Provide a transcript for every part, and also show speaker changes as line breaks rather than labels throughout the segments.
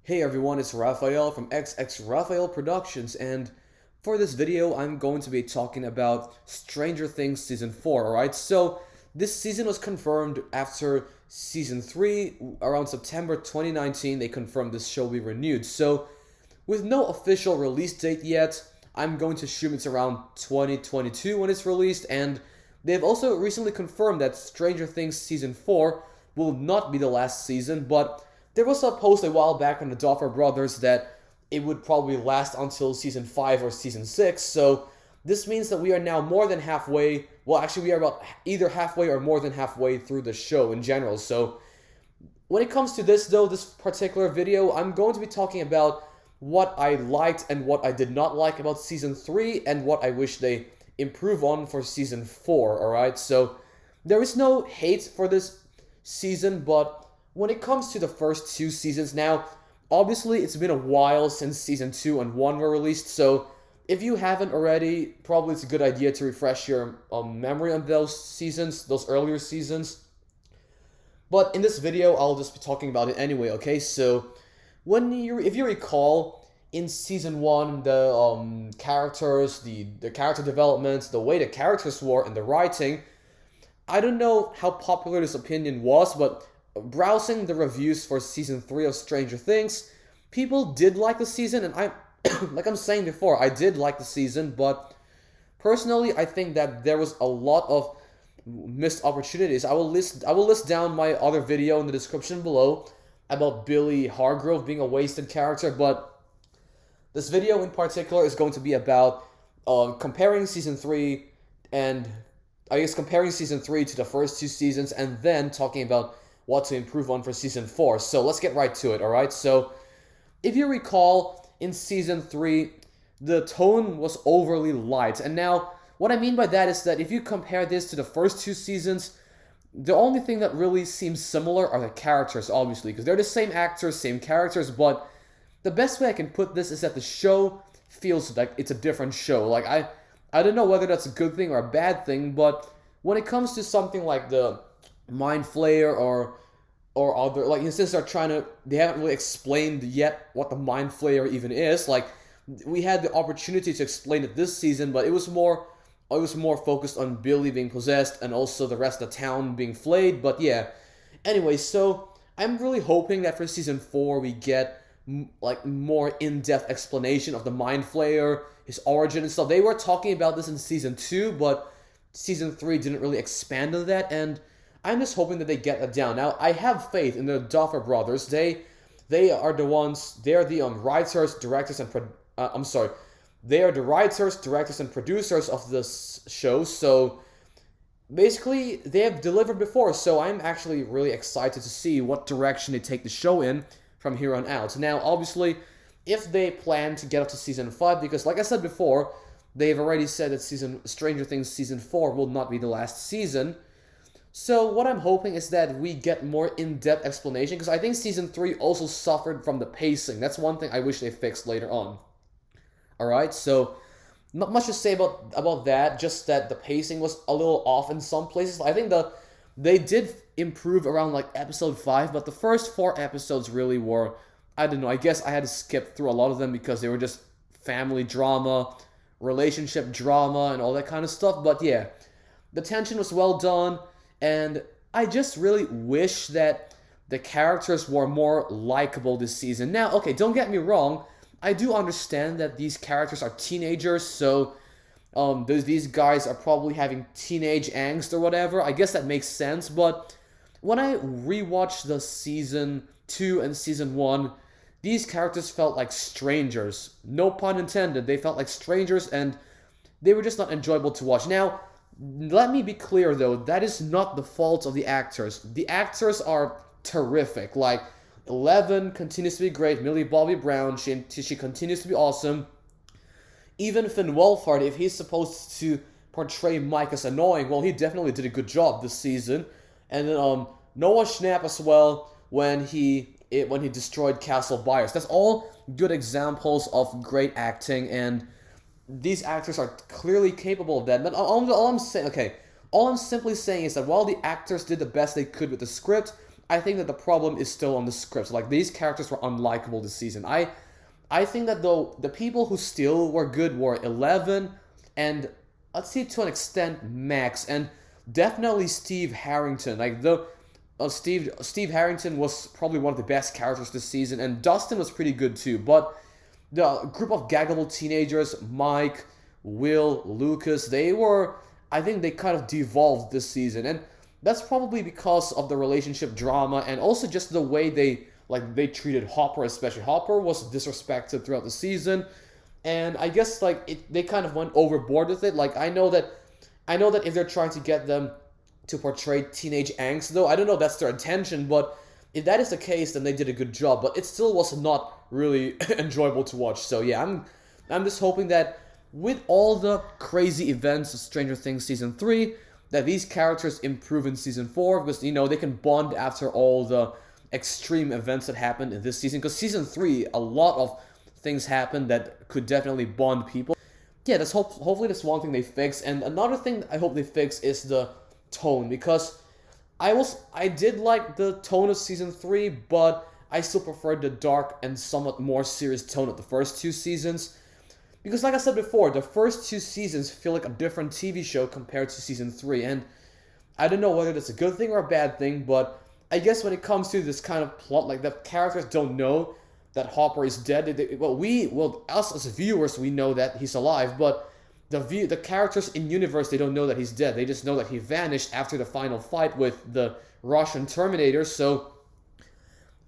Hey everyone, it's Raphael from XX Raphael Productions, and for this video, I'm going to be talking about Stranger Things Season 4, alright? So, this season was confirmed after Season 3, around September 2019, they confirmed this show will be renewed. So, with no official release date yet, I'm going to assume it's around 2022 when it's released, and they've also recently confirmed that Stranger Things Season 4 will not be the last season, but there was a post a while back on the Duffer brothers that it would probably last until Season 5 or Season 6, so this means that we are now more than halfway, well actually we are about either halfway or more than halfway through the show in general. So when it comes to this though, this particular video, I'm going to be talking about what I liked and what I did not like about Season 3 and what I wish they improve on for Season 4, alright? So there is no hate for this season, but when it comes to the first two seasons now, obviously it's been a while since Season 2 and 1 were released, so if you haven't already, probably it's a good idea to refresh your memory on those seasons, those earlier seasons. But in this video, I'll just be talking about it anyway, okay? So, if you recall, in Season 1, the characters, the character developments, the way the characters were, and the writing, I don't know how popular this opinion was, but browsing the reviews for Season 3 of Stranger Things, people did like the season, and like I'm saying before, I did like the season, but personally, I think that there was a lot of missed opportunities. I will list down my other video in the description below about Billy Hargrove being a wasted character, but this video in particular is going to be about comparing Season 3 and comparing Season 3 to the first two seasons, and then talking about what to improve on for Season 4. So let's get right to it, alright? So, if you recall, in Season 3, the tone was overly light. And now, what I mean by that is that if you compare this to the first two seasons, the only thing that really seems similar are the characters, obviously, because they're the same actors, same characters, but the best way I can put this is that the show feels like it's a different show. Like, I don't know whether that's a good thing or a bad thing, but when it comes to something like the Mind Flayer or other, like, since they haven't really explained yet what the Mind Flayer even is. Like, we had the opportunity to explain it this season, but it was more focused on Billy being possessed and also the rest of the town being flayed. But yeah, anyway, so I'm really hoping that for Season 4 we get like more in-depth explanation of the Mind Flayer, his origin and stuff. They were talking about this in Season 2, but Season 3 didn't really expand on that, and I'm just hoping that they get that down. Now, I have faith in the Duffer brothers. They are the ones, they're the writers, directors, and they are the writers, directors, and producers of this show, so basically, they have delivered before, so I'm actually really excited to see what direction they take the show in from here on out. Now, obviously, if they plan to get up to Season 5, because like I said before, they've already said that Stranger Things Season 4 will not be the last season. So what I'm hoping is that we get more in-depth explanation, because I think Season 3 also suffered from the pacing. That's one thing I wish they fixed later on. Alright, so not much to say about that, just that the pacing was a little off in some places. I think they did improve around like episode 5, but the first 4 episodes really were, I don't know, I guess I had to skip through a lot of them because they were just family drama, relationship drama, and all that kind of stuff. But yeah, the tension was well done, and I just really wish that the characters were more likable this season. Now, okay, don't get me wrong, I do understand that these characters are teenagers, so these guys are probably having teenage angst or whatever. I guess that makes sense, but when I rewatched the Season 2 and Season 1, these characters felt like strangers. No pun intended. They felt like strangers, and they were just not enjoyable to watch. Now, let me be clear, though. That is not the fault of the actors. The actors are terrific. Like, Eleven continues to be great. Millie Bobby Brown, she continues to be awesome. Even Finn Wolfhard, if he's supposed to portray Mike as annoying, well, he definitely did a good job this season. And then Noah Schnapp as well, when he destroyed Castle Byers. That's all good examples of great acting, and these actors are clearly capable of that. But all I'm simply saying is that while the actors did the best they could with the script, I think that the problem is still on the script. Like, these characters were unlikable this season. I think that, though, the people who still were good were 11 and, let's see, to an extent, Max, and definitely Steve Harrington. Like, Steve Harrington was probably one of the best characters this season, and Dustin was pretty good too. But the group of gaggable teenagers, Mike, Will, Lucas, I think they kind of devolved this season, and that's probably because of the relationship drama and also just the way they treated Harbour, especially. Harbour was disrespected throughout the season, and I guess they kind of went overboard with it. Like, I know that if they're trying to get them to portray teenage angst, though, I don't know if that's their intention, but if that is the case, then they did a good job. But it still was not really enjoyable to watch. So yeah, I'm just hoping that with all the crazy events of Stranger Things Season 3, that these characters improve in Season 4, because, they can bond after all the extreme events that happened in this season. Because Season 3, a lot of things happened that could definitely bond people. Yeah, hopefully that's one thing they fix. And another thing I hope they fix is the tone, because I did like the tone of Season 3, but I still preferred the dark and somewhat more serious tone of the first 2 seasons. Because like I said before, the first 2 seasons feel like a different TV show compared to Season 3, and I don't know whether that's a good thing or a bad thing, but I guess when it comes to this kind of plot, like, the characters don't know that Harbour is dead. Us as viewers, we know that he's alive, but the characters in universe, they don't know that he's dead. They just know that he vanished after the final fight with the Russian Terminator. So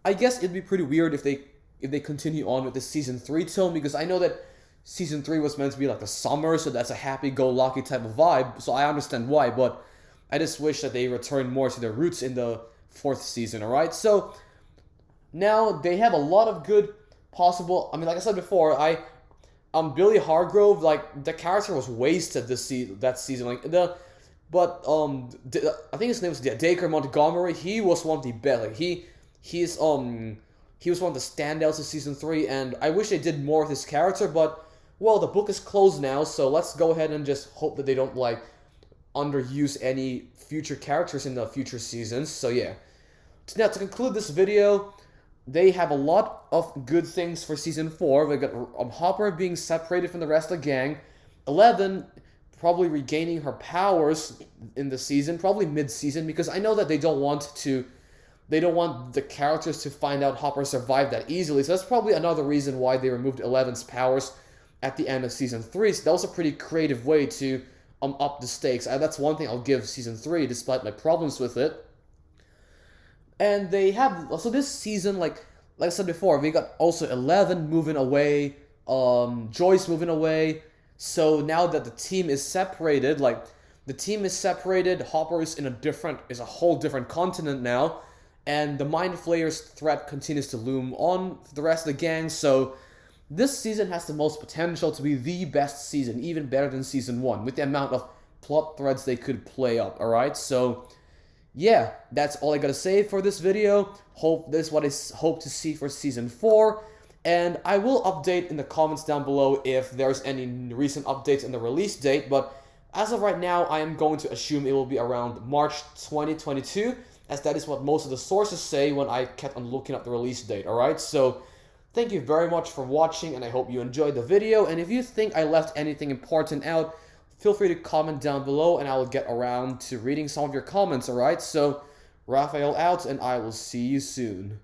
I guess it'd be pretty weird if they continue on with the Season 3 tone, because I know that Season 3 was meant to be like the summer, so that's a happy-go-lucky type of vibe, so I understand why, but I just wish that they returned more to their roots in the 4th season, alright? So now they have a lot of good possible, like I said before, Billy Hargrove, like, the character was wasted that season, like, I think his name was Dacre Montgomery. He was one of the best, like, he was one of the standouts of Season 3, and I wish they did more with his character, but, well, the book is closed now, so let's go ahead and just hope that they don't, underuse any future characters in the future seasons. So yeah. Now, to conclude this video, they have a lot of good things for Season 4. We got Harbour being separated from the rest of the gang, 11 probably regaining her powers in the season, probably mid-season, because I know that they don't want the characters to find out Harbour survived that easily, so that's probably another reason why they removed 11's powers at the end of Season 3. So that was a pretty creative way to up the stakes. That's one thing I'll give Season 3, despite my problems with it. And they have, so this season, like I said before, we got also 11 moving away, Joyce moving away. So now that the team is separated, Harbour is is a whole different continent now, and the Mind Flayer's threat continues to loom on the rest of the gang. So this season has the most potential to be the best season, even better than Season 1, with the amount of plot threads they could play up, alright? So yeah, that's all I gotta say for this video. This is what I hope to see for Season 4, and I will update in the comments down below if there's any recent updates in the release date, but as of right now, I am going to assume it will be around March 2022, as that is what most of the sources say when I kept on looking up the release date, alright? So thank you very much for watching, and I hope you enjoyed the video, and if you think I left anything important out, feel free to comment down below, and I will get around to reading some of your comments, alright? So, Raphael out, and I will see you soon.